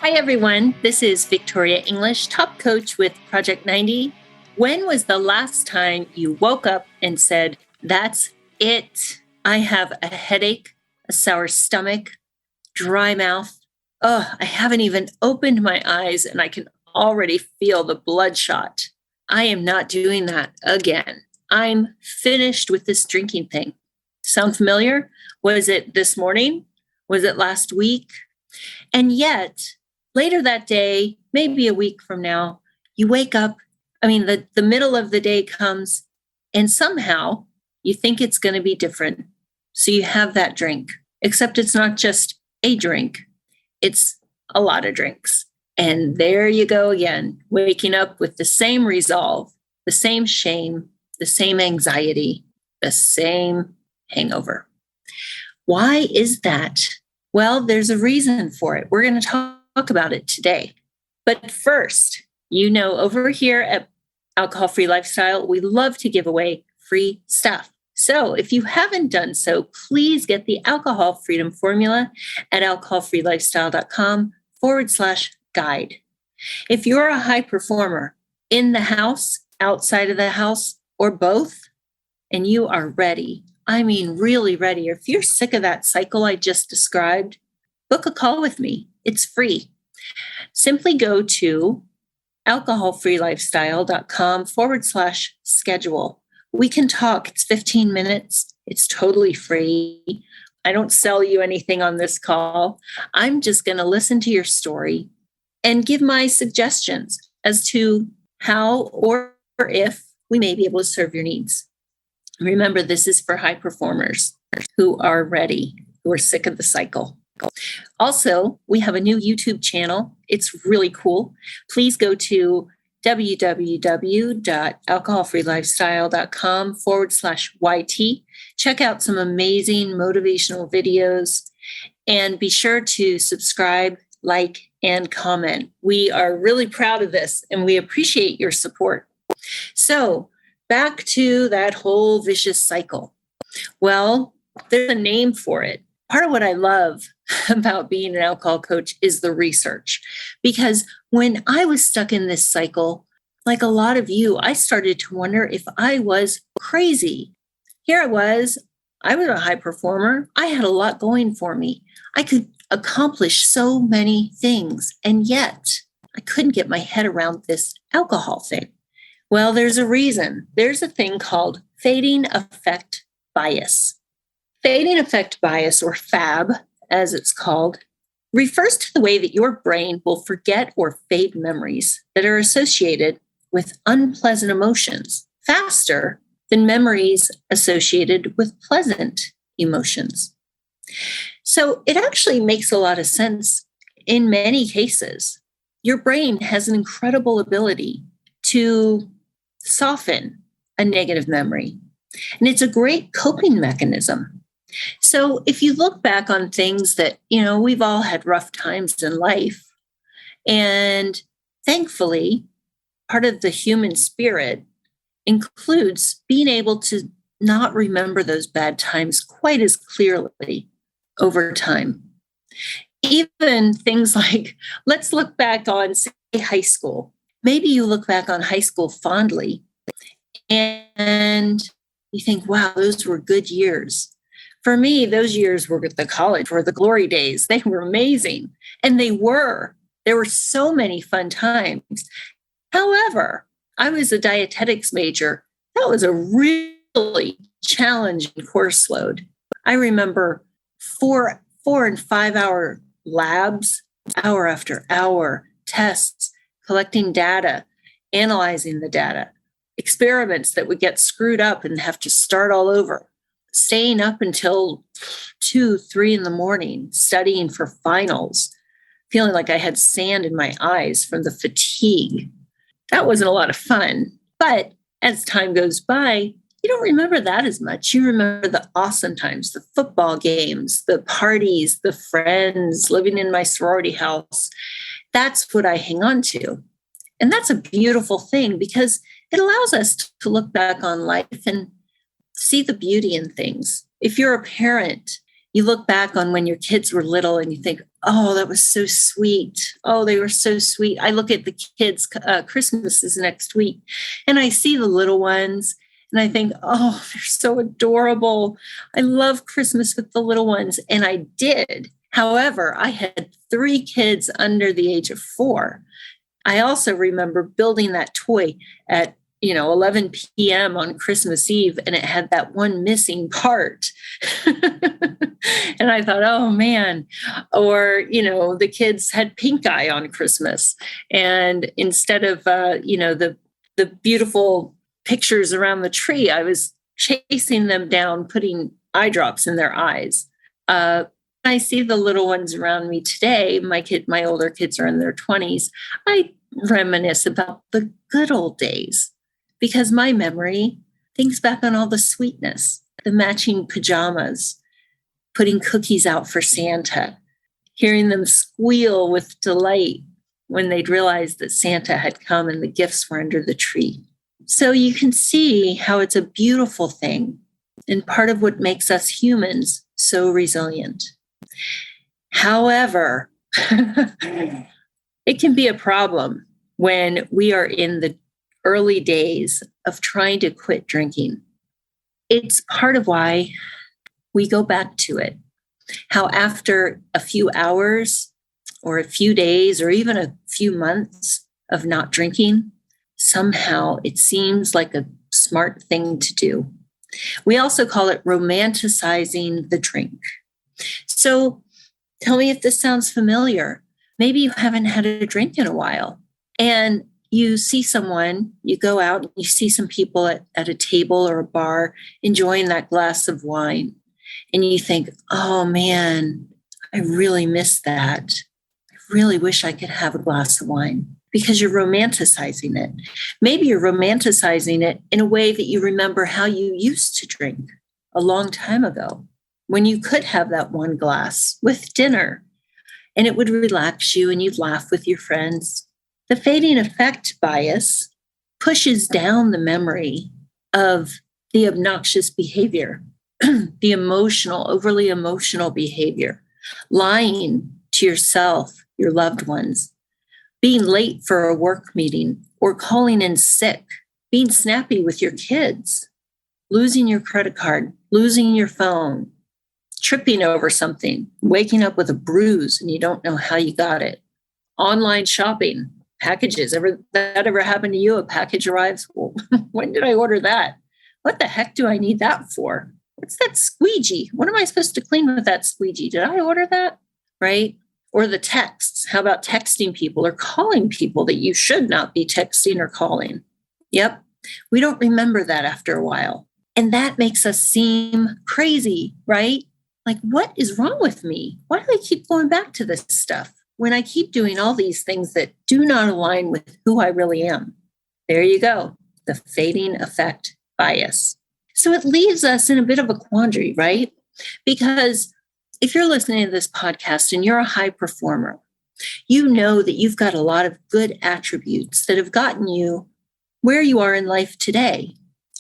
Hi, everyone. This is Victoria English, top coach with Project 90. When was the last time you woke up and said, that's it? I have a headache, a sour stomach, dry mouth. Oh, I haven't even opened my eyes and I can already feel the bloodshot. I am not doing that again. I'm finished with this drinking thing. Sound familiar? Was it this morning? Was it last week? And yet, later that day, maybe a week from now, you wake up. The middle of the day comes and somehow you think it's going to be different. So you have that drink, except it's not just a drink. It's a lot of drinks. And there you go again, waking up with the same resolve, the same shame, the same anxiety, the same hangover. Why is that? Well, there's a reason for it. We're going to talk about it today. But first, over here at Alcohol Free Lifestyle, we love to give away free stuff. So if you haven't done so, please get the Alcohol Freedom Formula at alcoholfreelifestyle.com/guide. If you're a high performer in the house, outside of the house, or both, and you are ready, really ready, or if you're sick of that cycle I just described, book a call with me. It's free. Simply go to alcoholfreelifestyle.com/schedule. We can talk. It's 15 minutes. It's totally free. I don't sell you anything on this call. I'm just going to listen to your story and give my suggestions as to how or if we may be able to serve your needs. Remember, this is for high performers who are ready, who are sick of the cycle. Also, we have a new YouTube channel. It's really cool. Please go to www.alcoholfreelifestyle.com/YT. Check out some amazing motivational videos and be sure to subscribe, like, and comment. We are really proud of this and we appreciate your support. So, back to that whole vicious cycle. Well, there's a name for it. Part of what I love about being an alcohol coach is the research. Because when I was stuck in this cycle, like a lot of you, I started to wonder if I was crazy. Here I was a high performer. I had a lot going for me. I could accomplish so many things. And yet I couldn't get my head around this alcohol thing. Well, there's a reason. There's a thing called fading effect bias. Fading effect bias, or FAB, as it's called, refers to the way that your brain will forget or fade memories that are associated with unpleasant emotions faster than memories associated with pleasant emotions. So it actually makes a lot of sense in many cases. Your brain has an incredible ability to soften a negative memory, and it's a great coping mechanism. So if you look back on things that, we've all had rough times in life, and thankfully, part of the human spirit includes being able to not remember those bad times quite as clearly over time. Even things like, let's look back on, say, high school. Maybe you look back on high school fondly and you think, wow, those were good years. For me, those years were at the college, were the glory days. They were amazing. And they were. There were so many fun times. However, I was a dietetics major. That was a really challenging course load. I remember 4 and 5 hour labs, hour after hour, tests, collecting data, analyzing the data, experiments that would get screwed up and have to start all over, staying up until 2, 3 in the morning, studying for finals, feeling like I had sand in my eyes from the fatigue. That wasn't a lot of fun. But as time goes by, you don't remember that as much. You remember the awesome times, the football games, the parties, the friends, living in my sorority house. That's what I hang on to. And that's a beautiful thing because it allows us to look back on life and see the beauty in things. If you're a parent You look back on when your kids were little and you think, oh, that was so sweet. Oh, they were so sweet. I look at the kids, Christmas is next week, and I see the little ones and I think, oh, they're so adorable. I love Christmas with the little ones. And I did. However, I had 3 kids under the age of 4. I also remember building that toy at 11 p.m. on Christmas Eve, and it had that one missing part. And I thought, oh man. Or, the kids had pink eye on Christmas. And instead of, the beautiful pictures around the tree, I was chasing them down, putting eye drops in their eyes. I see the little ones around me today. My older kids are in their 20s. I reminisce about the good old days because my memory thinks back on all the sweetness, the matching pajamas, putting cookies out for Santa, hearing them squeal with delight when they'd realized that Santa had come and the gifts were under the tree. So you can see how it's a beautiful thing and part of what makes us humans so resilient. However, it can be a problem when we are in the early days of trying to quit drinking. It's part of why we go back to it. How after a few hours or a few days or even a few months of not drinking, somehow it seems like a smart thing to do. We also call it romanticizing the drink. So tell me if this sounds familiar. Maybe you haven't had a drink in a while and you see someone, you go out and you see some people at a table or a bar enjoying that glass of wine. And you think, oh man, I really miss that. I really wish I could have a glass of wine because you're romanticizing it. Maybe you're romanticizing it in a way that you remember how you used to drink a long time ago when you could have that one glass with dinner and it would relax you and you'd laugh with your friends. The fading effect bias pushes down the memory of the obnoxious behavior, the overly emotional behavior, lying to yourself, your loved ones, being late for a work meeting or calling in sick, being snappy with your kids, losing your credit card, losing your phone, tripping over something, waking up with a bruise and you don't know how you got it, online shopping, packages. That ever happened to you? A package arrives? Well, when did I order that? What the heck do I need that for? What's that squeegee? What am I supposed to clean with that squeegee? Did I order that? Right? Or the texts. How about texting people or calling people that you should not be texting or calling? Yep. We don't remember that after a while. And that makes us seem crazy, right? Like, what is wrong with me? Why do I keep going back to this stuff when I keep doing all these things that do not align with who I really am? There you go. The fading effect bias. So it leaves us in a bit of a quandary, right? Because if you're listening to this podcast and you're a high performer, you know that you've got a lot of good attributes that have gotten you where you are in life today.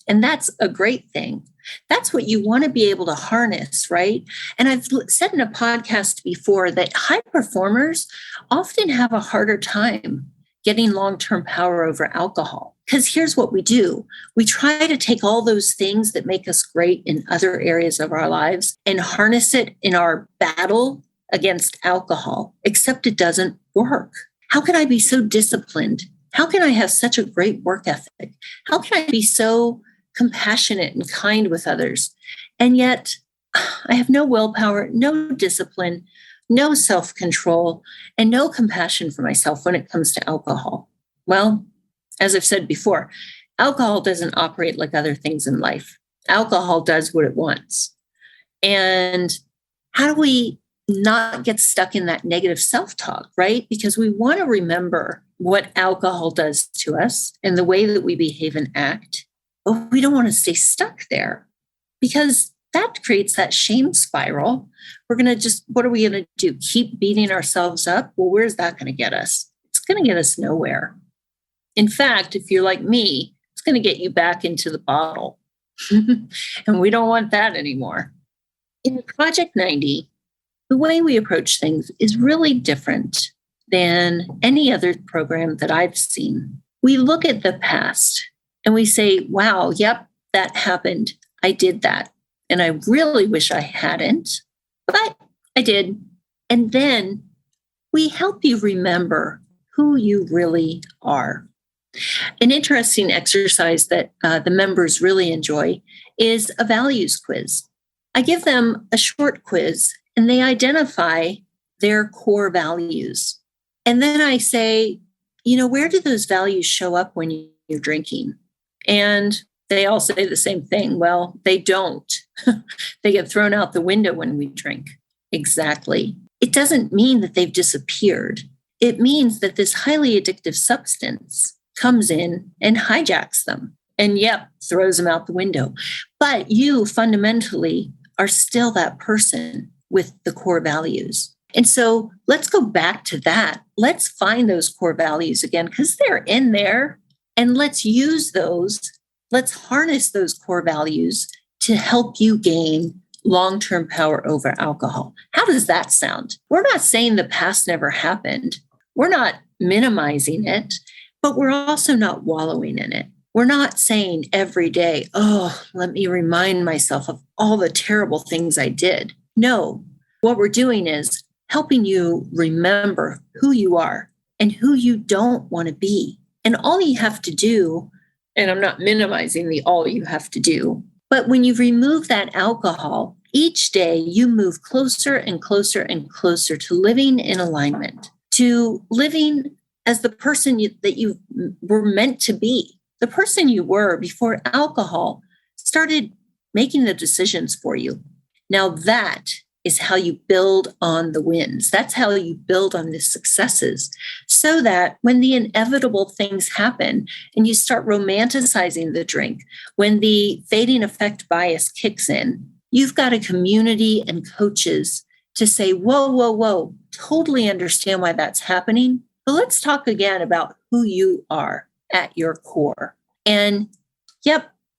And that's a great thing. That's what you want to be able to harness, right? And I've said in a podcast before that high performers often have a harder time getting long-term power over alcohol. Because here's what we do. We try to take all those things that make us great in other areas of our lives and harness it in our battle against alcohol, except it doesn't work. How can I be so disciplined? How can I have such a great work ethic? How can I be so compassionate and kind with others? And yet I have no willpower, no discipline, no self-control, and no compassion for myself when it comes to alcohol. Well, as I've said before, alcohol doesn't operate like other things in life. Alcohol does what it wants. And how do we not get stuck in that negative self-talk, right? Because we want to remember what alcohol does to us and the way that we behave and act, but we don't want to stay stuck there because that creates that shame spiral. What are we going to do? Keep beating ourselves up? Well, where's that going to get us? It's going to get us nowhere. In fact, if you're like me, it's going to get you back into the bottle. And we don't want that anymore. In Project 90, the way we approach things is really different than any other program that I've seen. We look at the past and we say, wow, yep, that happened. I did that. And I really wish I hadn't, but I did. And then we help you remember who you really are. An interesting exercise that the members really enjoy is a values quiz. I give them a short quiz and they identify their core values. And then I say, where do those values show up when you're drinking? And they all say the same thing. Well, they don't. They get thrown out the window when we drink. Exactly. It doesn't mean that they've disappeared. It means that this highly addictive substance comes in and hijacks them and, throws them out the window. But you fundamentally are still that person with the core values. And so let's go back to that. Let's find those core values again, because they're in there, and let's use those. Let's harness those core values to help you gain long-term power over alcohol. How does that sound? We're not saying the past never happened. We're not minimizing it, but we're also not wallowing in it. We're not saying every day, let me remind myself of all the terrible things I did. No, what we're doing is helping you remember who you are and who you don't want to be. And all you have to do, and I'm not minimizing the all you have to do, but when you remove that alcohol, each day you move closer and closer and closer to living in alignment, to living as the person that you were meant to be, the person you were before alcohol started making the decisions for you. Now that is how you build on the wins. That's how you build on the successes, so that when the inevitable things happen and you start romanticizing the drink, when the fading effect bias kicks in, you've got a community and coaches to say, whoa, totally understand why that's happening. But let's talk again about who you are at your core. And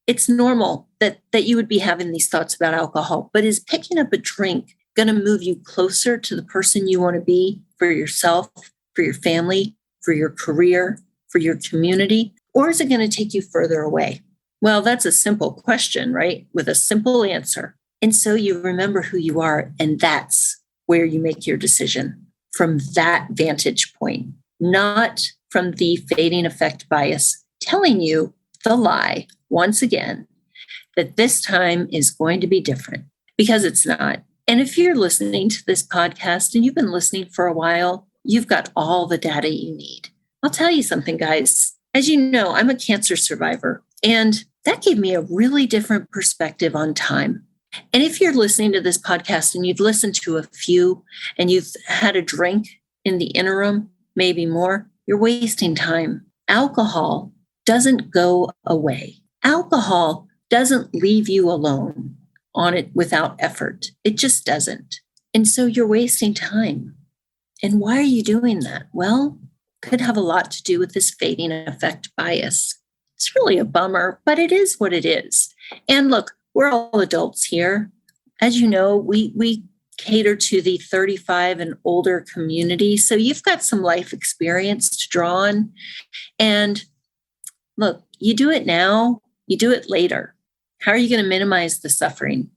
it's normal that you would be having these thoughts about alcohol, but is picking up a drink going to move you closer to the person you want to be for yourself, for your family, for your career, for your community? Or is it going to take you further away? Well, that's a simple question, right? With a simple answer. And so you remember who you are, and that's where you make your decision, from that vantage point, not from the fading effect bias telling you the lie once again that this time is going to be different, because it's not. And if you're listening to this podcast and you've been listening for a while, you've got all the data you need. I'll tell you something, guys. As you know, I'm a cancer survivor, and that gave me a really different perspective on time. And if you're listening to this podcast and you've listened to a few and you've had a drink in the interim, maybe more, you're wasting time. Alcohol doesn't go away. Alcohol doesn't leave you alone on it without effort. It just doesn't. And so you're wasting time. And why are you doing that? Well, could have a lot to do with this fading effect bias. It's really a bummer, but it is what it is. And look, we're all adults here. As you know, we cater to the 35 and older community. So you've got some life experience to draw on. And look, you do it now, you do it later. How are you going to minimize the suffering?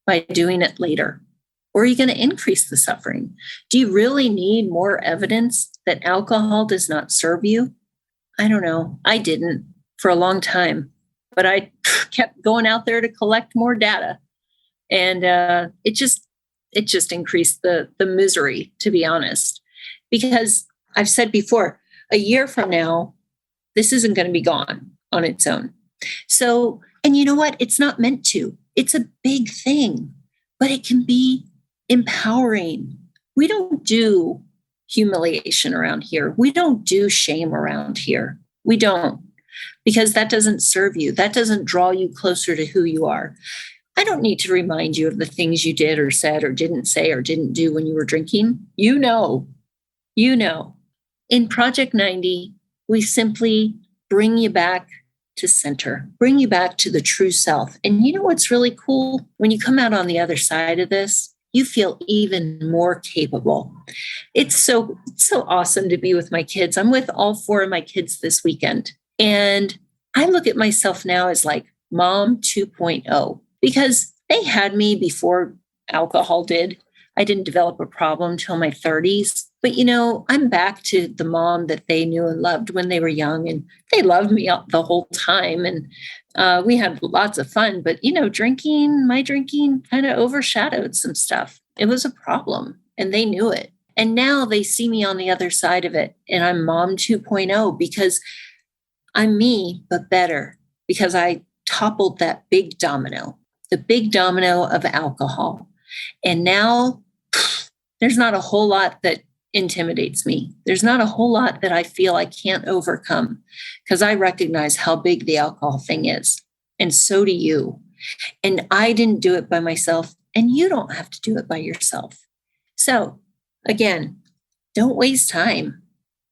By doing it later. Or are you going to increase the suffering? Do you really need more evidence that alcohol does not serve you? I don't know. I didn't for a long time, but I kept going out there to collect more data. And it just increased the misery, to be honest. Because I've said before, a year from now, this isn't going to be gone on its own. So, and you know what? It's not meant to. It's a big thing, but it can be empowering. We don't do humiliation around here. We don't do shame around here. We don't, because that doesn't serve you. That doesn't draw you closer to who you are. I don't need to remind you of the things you did or said or didn't say or didn't do when you were drinking. You know. In Project 90, we simply bring you back to center, bring you back to the true self. And you know what's really cool? When you come out on the other side of this, you feel even more capable. It's so awesome to be with my kids. I'm with all 4 of my kids this weekend. And I look at myself now as like mom 2.0 because they had me before alcohol did. I didn't develop a problem till my 30s. But, I'm back to the mom that they knew and loved when they were young. And they loved me the whole time. And we had lots of fun. But, my drinking kind of overshadowed some stuff. It was a problem and they knew it. And now they see me on the other side of it. And I'm mom 2.0 because I'm me, but better, because I toppled that big domino, the big domino of alcohol. And now there's not a whole lot that intimidates me. There's not a whole lot that I feel I can't overcome because I recognize how big the alcohol thing is. And so do you. And I didn't do it by myself, and you don't have to do it by yourself. So again, don't waste time.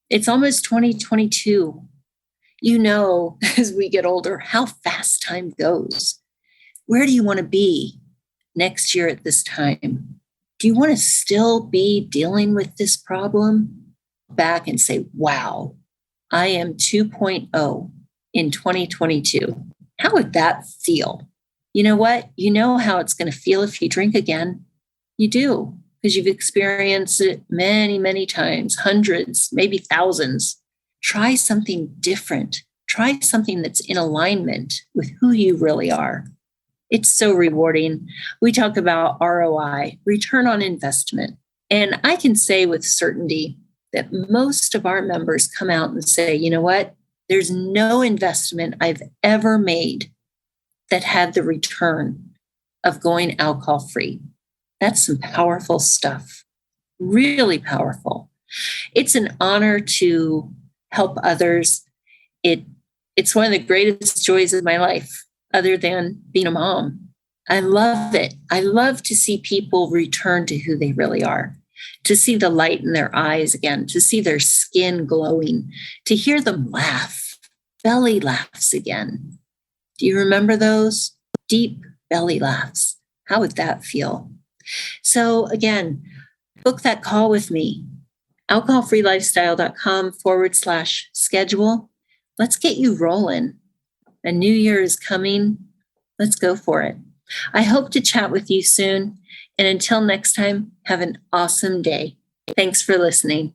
It's almost 2022. As we get older, how fast time goes. Where do you want to be next year at this time? Do you want to still be dealing with this problem? Back and say, wow, I am 2.0 in 2022. How would that feel? You know what? You know how it's going to feel if you drink again. You do, because you've experienced it many, many times, hundreds, maybe thousands. Try something different. Try something that's in alignment with who you really are. It's so rewarding. We talk about ROI, return on investment. And I can say with certainty that most of our members come out and say, you know what? There's no investment I've ever made that had the return of going alcohol free. That's some powerful stuff, really powerful. It's an honor to help others. It's one of the greatest joys of my life, other than being a mom. I love it. I love to see people return to who they really are, to see the light in their eyes again, to see their skin glowing, to hear them laugh, belly laughs again. Do you remember those deep belly laughs? How would that feel? So again, book that call with me, alcoholfreelifestyle.com/schedule. Let's get you rolling. A new year is coming. Let's go for it. I hope to chat with you soon. And until next time, have an awesome day. Thanks for listening.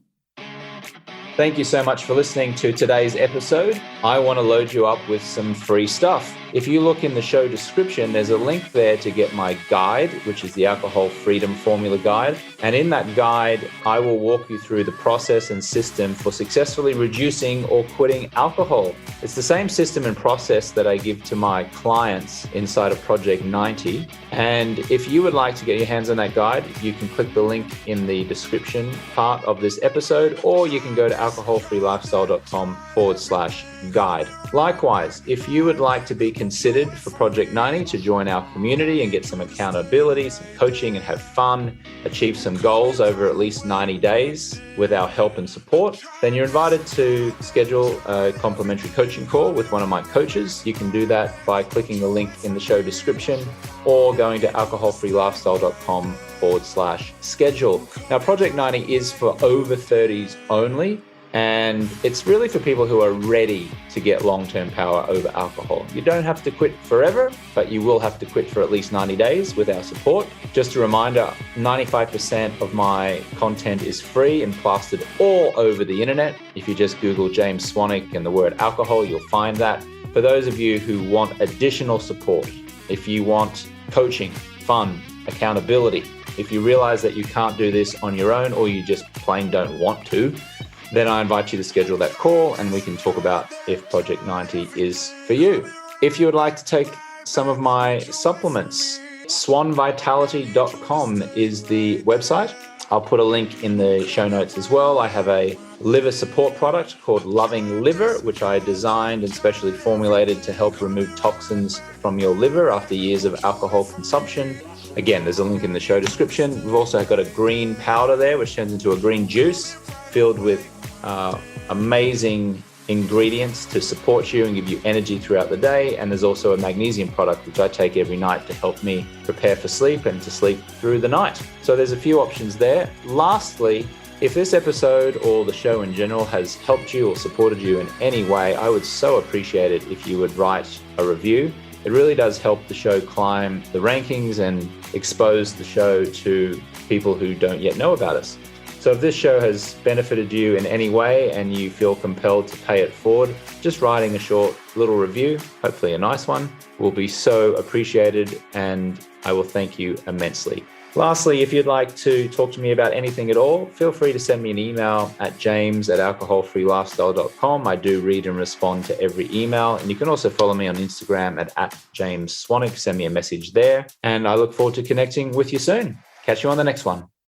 Thank you so much for listening to today's episode. I want to load you up with some free stuff. If you look in the show description, there's a link there to get my guide, which is the Alcohol Freedom Formula Guide. And in that guide, I will walk you through the process and system for successfully reducing or quitting alcohol. It's the same system and process that I give to my clients inside of Project 90. And if you would like to get your hands on that guide, you can click the link in the description part of this episode, or you can go to alcoholfreelifestyle.com/guide. Likewise, if you would like to be considered for Project 90 to join our community and get some accountability, some coaching, and have fun, achieve some goals over at least 90 days with our help and support, then you're invited to schedule a complimentary coaching call with one of my coaches. You can do that by clicking the link in the show description or going to alcoholfreelifestyle.com/schedule. Now, Project 90 is for over 30s only. And it's really for people who are ready to get long-term power over alcohol. You don't have to quit forever, but you will have to quit for at least 90 days with our support. Just a reminder, 95% of my content is free and plastered all over the internet. If you just Google James Swanwick and the word alcohol, you'll find that. For those of you who want additional support, if you want coaching, fun, accountability, if you realize that you can't do this on your own or you just plain don't want to, then I invite you to schedule that call and we can talk about if Project 90 is for you. If you would like to take some of my supplements, swanvitality.com is the website. I'll put a link in the show notes as well. I have a liver support product called Loving Liver, which I designed and specially formulated to help remove toxins from your liver after years of alcohol consumption. Again, there's a link in the show description. We've also got a green powder there, which turns into a green juice filled with amazing ingredients to support you and give you energy throughout the day. And there's also a magnesium product, which I take every night to help me prepare for sleep and to sleep through the night. So there's a few options there. Lastly, if this episode or the show in general has helped you or supported you in any way, I would so appreciate it if you would write a review. It really does help the show climb the rankings and expose the show to people who don't yet know about us. So if this show has benefited you in any way and you feel compelled to pay it forward, just writing a short little review, hopefully a nice one, will be so appreciated, and I will thank you immensely. Lastly, if you'd like to talk to me about anything at all, feel free to send me an email at james@alcoholfreelifestyle.com. I do read and respond to every email. And you can also follow me on Instagram at James Swanwick. Send me a message there. And I look forward to connecting with you soon. Catch you on the next one.